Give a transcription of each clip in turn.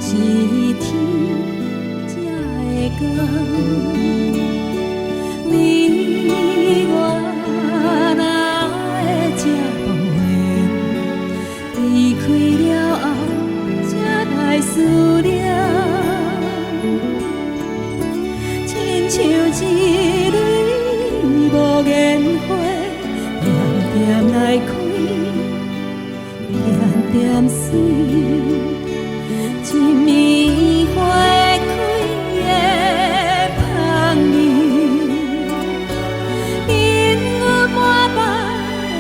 是天才会讲。你我哪会这无缘？离开了后，才来思念。亲像一蕊无言花，点点来开，点点水。一暝花开的香味，引阮满腹的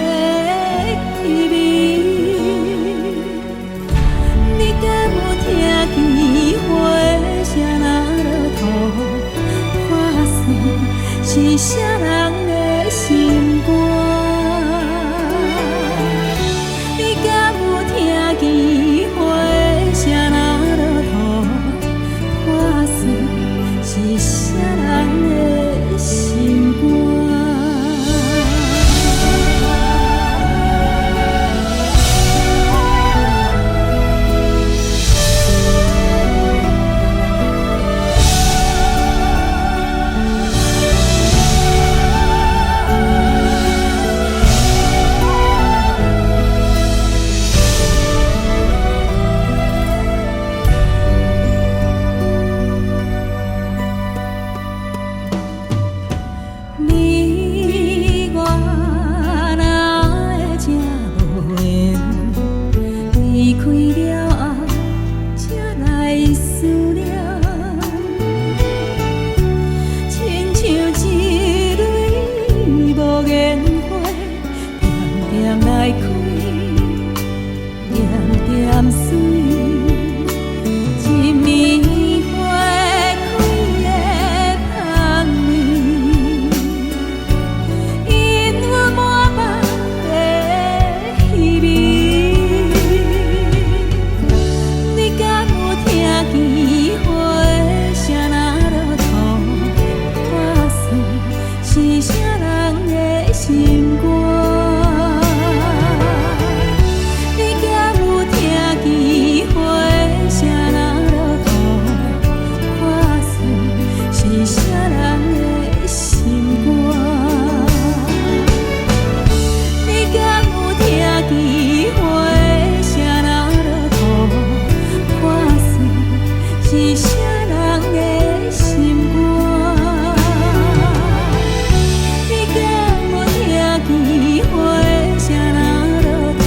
气味。你敢有听见花声若落土？看算是啥人的心肝？你敢有听见花声若落土？看算是啥人的心肝？你我哪会这无缘？离开了后，才来思念。亲像一蕊无言花，点点来开，点点水。一暝花开的香味，引阮满腹的气味。你敢有听见花声若落土？看算是啥人的心肝？你敢有听见花声若落土？看算是啥人的心肝？你敢有听见花声若落土？看算是啥人的心肝？你敢有听见花声若落土？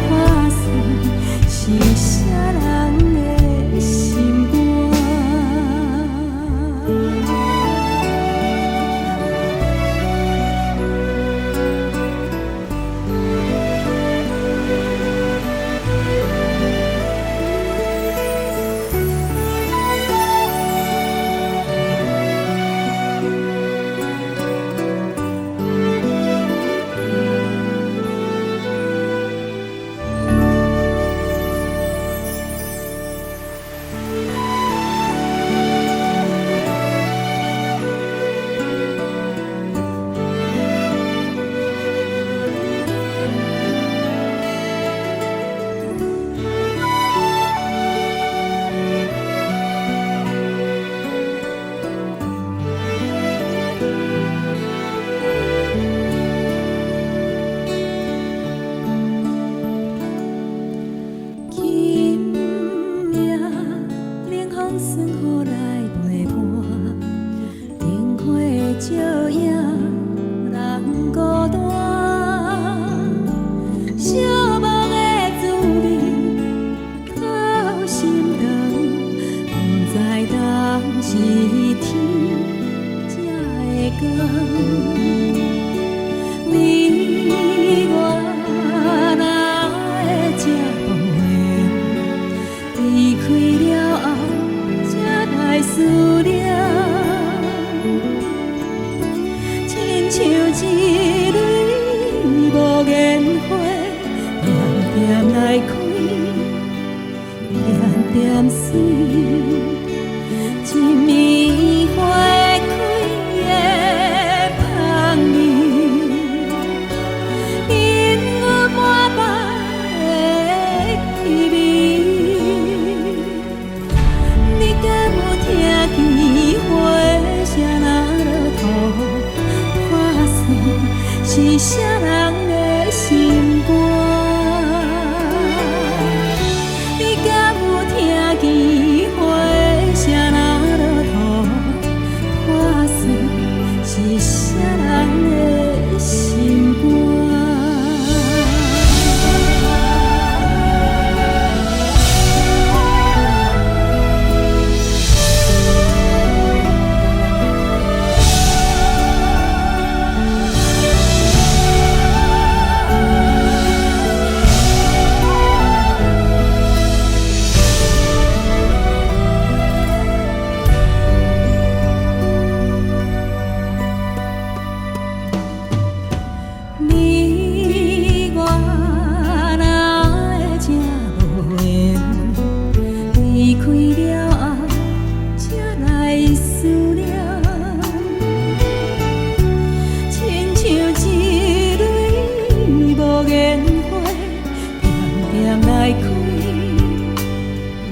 看算是啥人的心肝？今夜冷风霜雨来陪伴，灯火照影人孤单。寂寞的滋味透心肠，不知当是天才会讲。你我哪会这无缘？离开了后，才来思念。亲像一蕊无言花，点点来开，点点水。一暝花开的香味，引阮满腹的气味。点来开，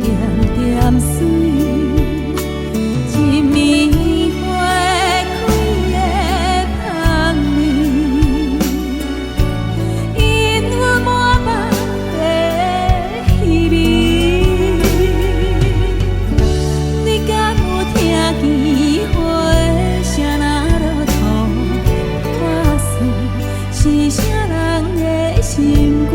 点点水，一暝花开的香味，因我满目的稀微。你敢有听见花的声若落土，破碎是啥人的心肝？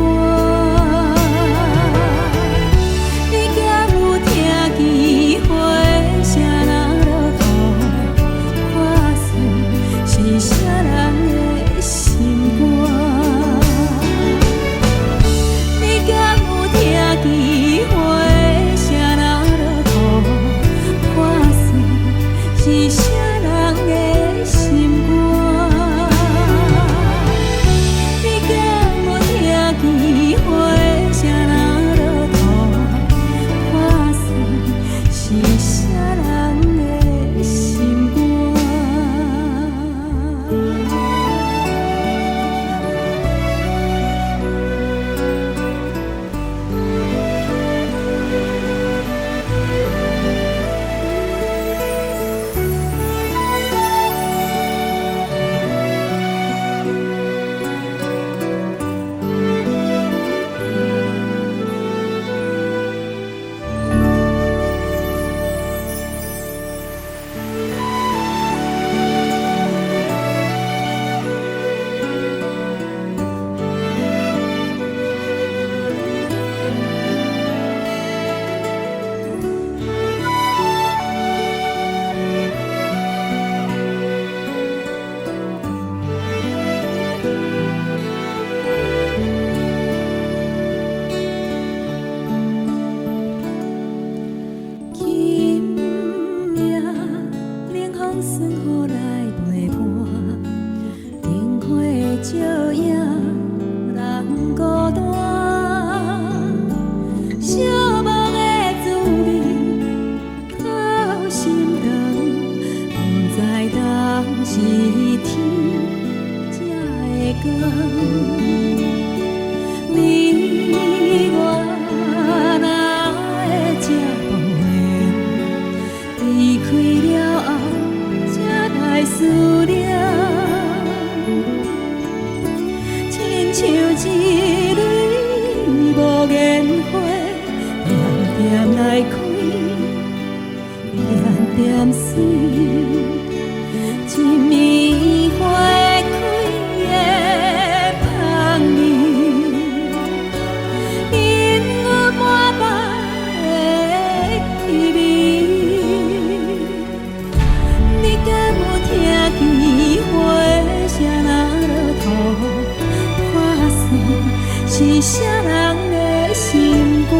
是啥人的心肝？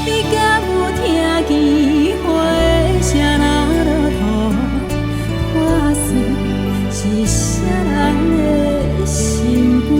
你敢有听见花的声若落土破碎？是啥人的心肝？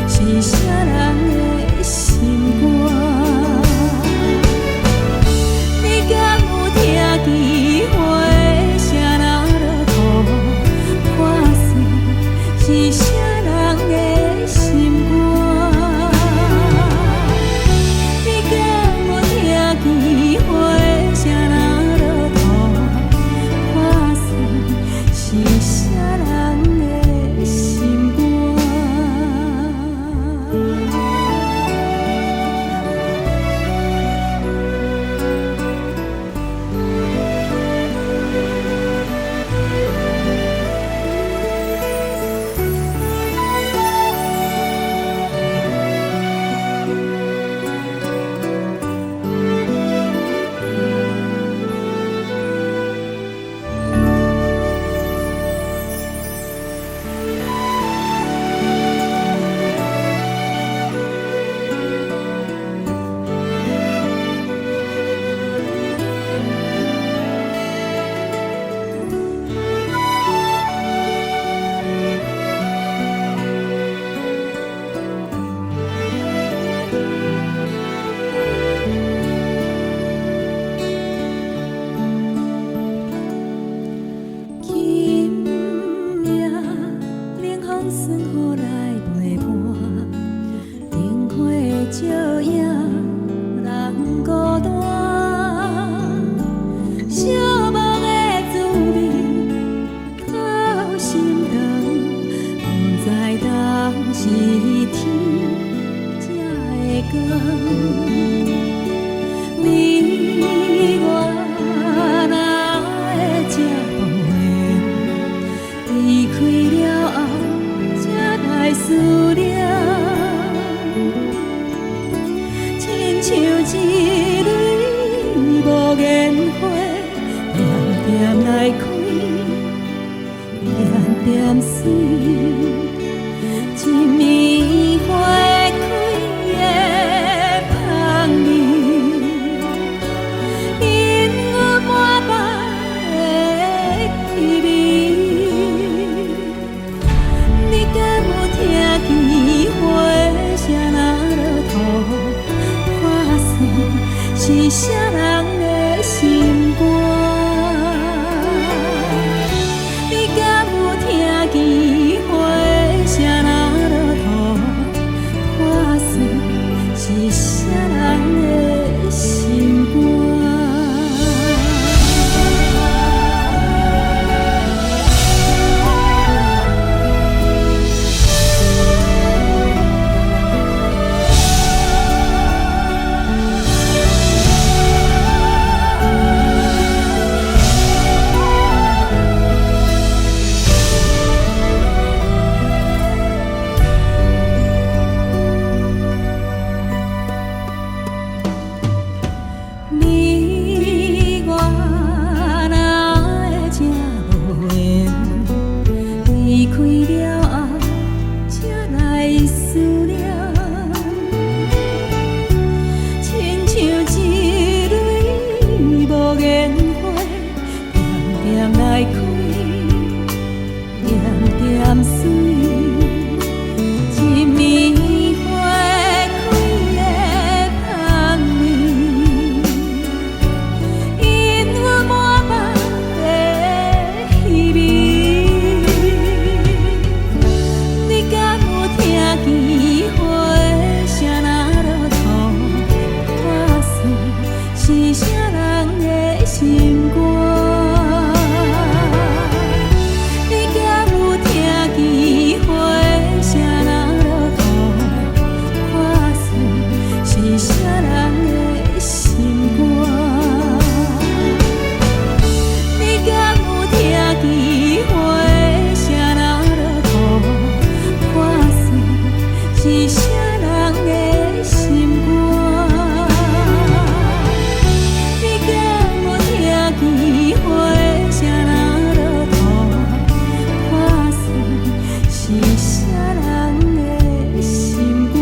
是啥人的心肝？一蕊无言花，点点来开，点点水，一暝花开的香味，因我满腹的气味。你敢有听见花声若落土，看算是啥人的心肝？你敢有听见花声若落土，看算是啥人的心肝？你我若会这无缘，离开了后才来思念，亲像一蕊无言花，点点来开，点点水，一暝花开的香味。因我满腹的气味，你敢有听见花声若落土，看算是啥人的心肝？你敢有听见花声若落土，看算是啥人的心肝？你敢有听见花声若落土，看算是啥人的心肝？你敢有听见花声若落土，看算是啥人的心肝？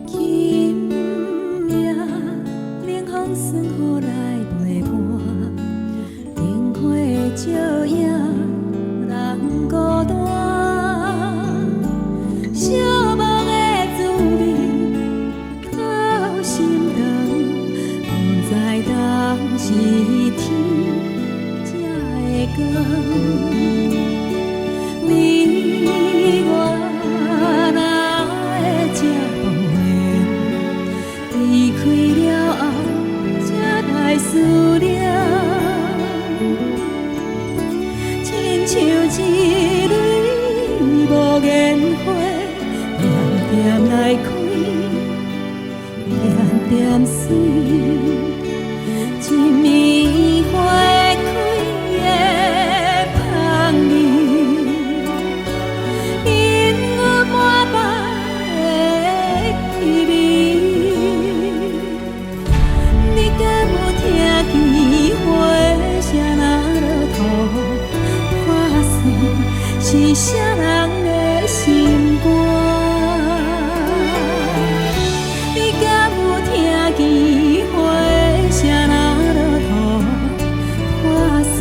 今夜冷风霜雨来陪伴，灯火照影人孤单。寂寞的滋味透心肠，不知当是天才会讲。你我若会这无缘，离开了后才来思念，亲像一蕊无言花，点点来开，点点水，一暝花开的香味，因我满腹的气味。你敢有听见花声若落土，看算是啥人的心肝？你敢有听见花声若落土，看算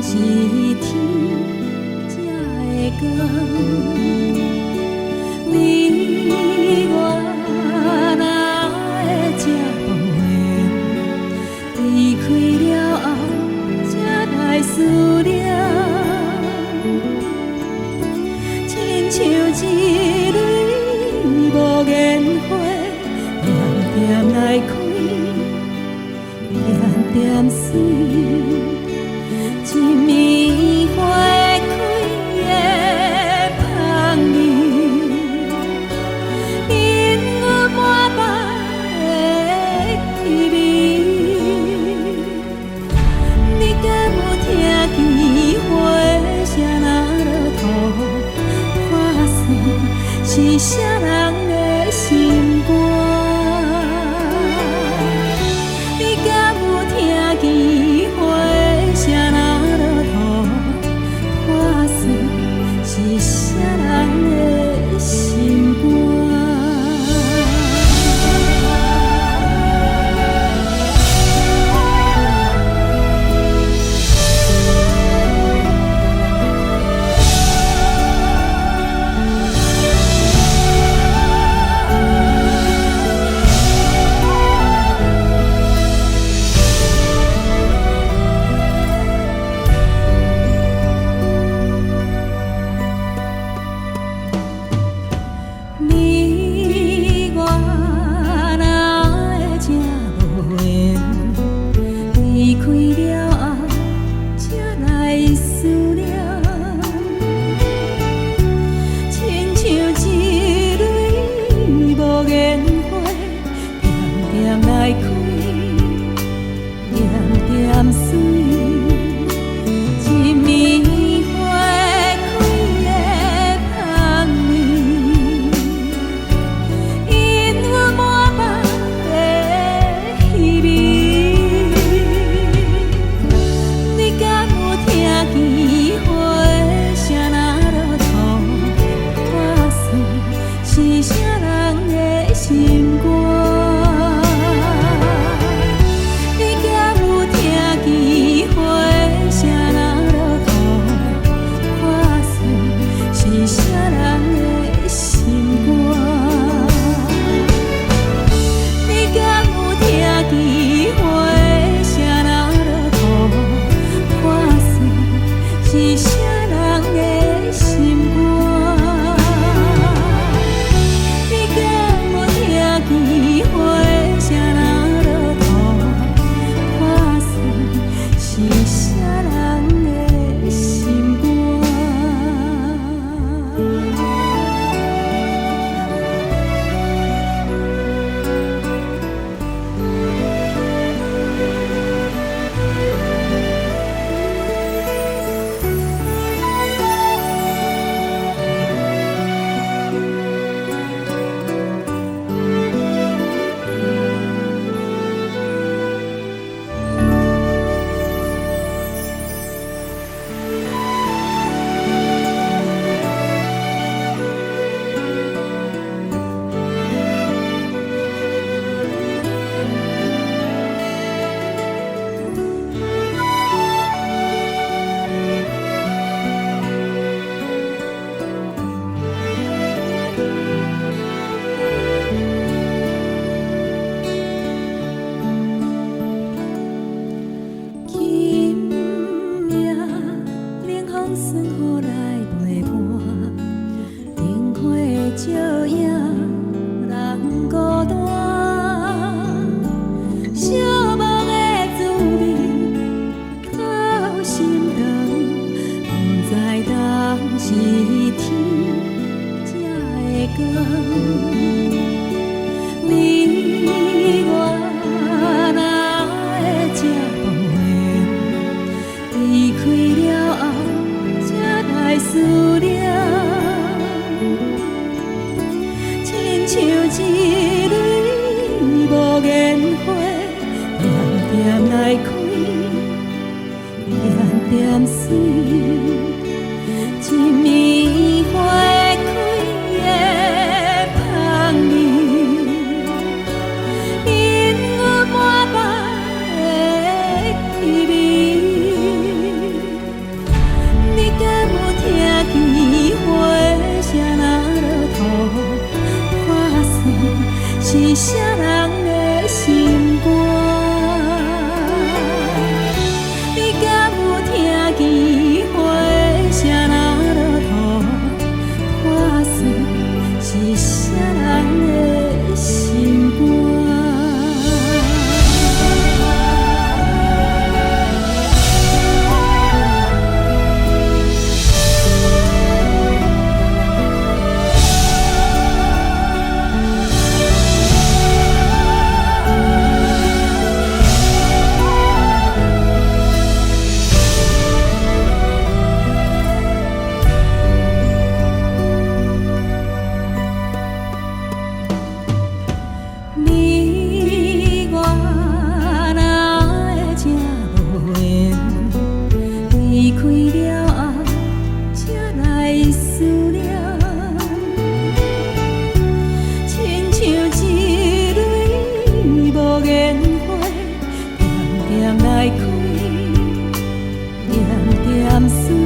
是天才会讲。你我哪会这无缘？离开了后，才来思念。亲像一蕊无言花，点点来开，点点水，一暝花开的香味，引我满腹的气味。你敢有听见花声若落土，看算是啥人的心肝？你敢有听见花声若落土，看算是啥人的心肝？你我哪会这无缘？离开了后，才来思念。亲像一蕊无言花，点点来开，点点水。一暝花开的香味，引我满腹的气味。你敢有听见花声若落土，看算是啥人的心肝？你敢有听见花声若落土，看算是啥人的心肝？你敢有听见花声若落土，看算是啥人的心肝？你敢有听见花声若落土，看算是啥人的心肝？今夜冷风霜雨来陪伴，灯火照影人孤单。寂寞的滋味透心肠，不知当是天才会讲。你我哪会这无缘？离开了后，才来思念。亲像一蕊无言花，点点来开，点点水。一暝花开的香味，引我满腹的气味。咸酸。